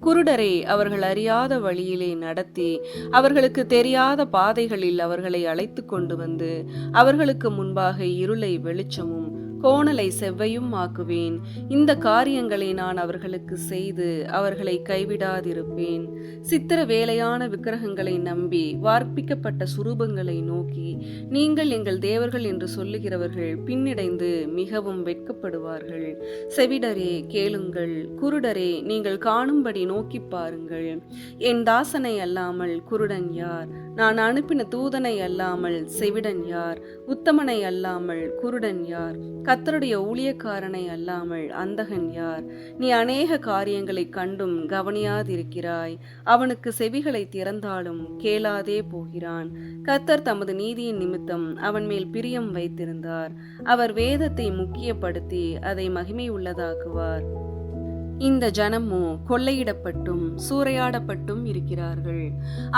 குருடரை அவர்கள் அறியாத வழியிலே நடத்தி அவர்களுக்கு தெரியாத பாதைகளில் அவர்களை அழைத்து கொண்டு வந்து அவர்களுக்கு முன்பாக இருளை வெளிச்சமும் கோணலை செவ்வையும் ஆக்குவேன். இந்த காரியங்களை நான் அவர்களுக்கு செய்து அவர்களை கைவிடாதிருப்பேன். சித்திர வேலையான விக்கிரகங்களை நம்பி வார்ப்பிக்கப்பட்ட சுரூபங்களை நோக்கி நீங்கள் எங்கள் தேவர்கள் என்று சொல்லுகிறவர்கள் பின்னடைந்து மிகவும் வெட்கப்படுவார்கள். செவிடரே கேளுங்கள், குருடரே நீங்கள் காணும்படி நோக்கி பாருங்கள். என் தாசனை அல்லாமல் குருடன் யார்? நான் அனுப்பின தூதனை அல்லாமல் செவிடன் யார்? உத்தமனை அல்லாமல் குருடன் யார்? கர்த்தருடைய ஊழியக்காரனை அல்லாமல் அந்தகன் யார்? நீ அநேக காரியங்களை கண்டும் கவனியாதிருக்கிறாய். அவனுக்கு செவிகளை திறந்தாலும் கேளாதே போகிறான். கர்த்தர் தமது நீதியின் நிமித்தம் அவன் மேல் பிரியம் வைத்திருந்தார். அவர் வேதத்தை முக்கியப்படுத்தி அதை மகிமை உள்ளதாக்குவார். இந்த ஜனமோ கொள்ளையிடப்பட்டும் சூறையாடப்பட்டும் இருக்கிறார்கள்.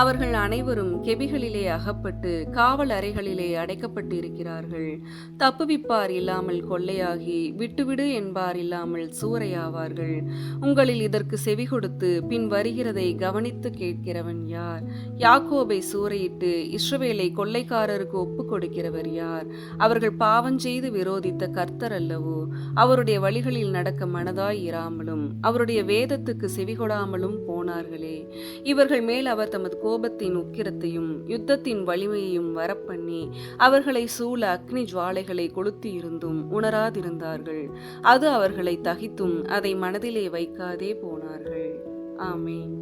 அவர்கள் அனைவரும் கெபிகளிலே அகப்பட்டு காவல் அறைகளிலே அடைக்கப்பட்டு இருக்கிறார்கள். தப்புவிப்பார் இல்லாமல் கொள்ளையாகி விட்டுவிடு என்பார் இல்லாமல் சூறையாவார்கள். உங்களில் இதற்கு செவி கொடுத்து பின் வருகிறதை கவனித்து கேட்கிறவன் யார்? யாக்கோபை சூறையிட்டு இஸ்ரவேலை கொள்ளைக்காரருக்கு ஒப்பு கொடுக்கிறவர் யார்? அவர்கள் பாவஞ்செய்து விரோதித்த கர்த்தர் அல்லவோ? அவருடைய வழிகளில் நடக்க மனதாய் இராமலும் அவருடைய வேதத்துக்கு செவிகொடாமலும் போனார்களே. இவர்கள் மேல் அவர் தமது கோபத்தின் உக்கிரத்தையும் யுத்தத்தின் வலிமையையும் வரப்பண்ணி அவர்களை சூழ அக்னி ஜுவாலைகளை கொளுத்தி இருந்தும் உணராதிருந்தார்கள். அது அவர்களை தகித்தும் அதை மனதிலே வைக்காதே போனார்கள். ஆமென்.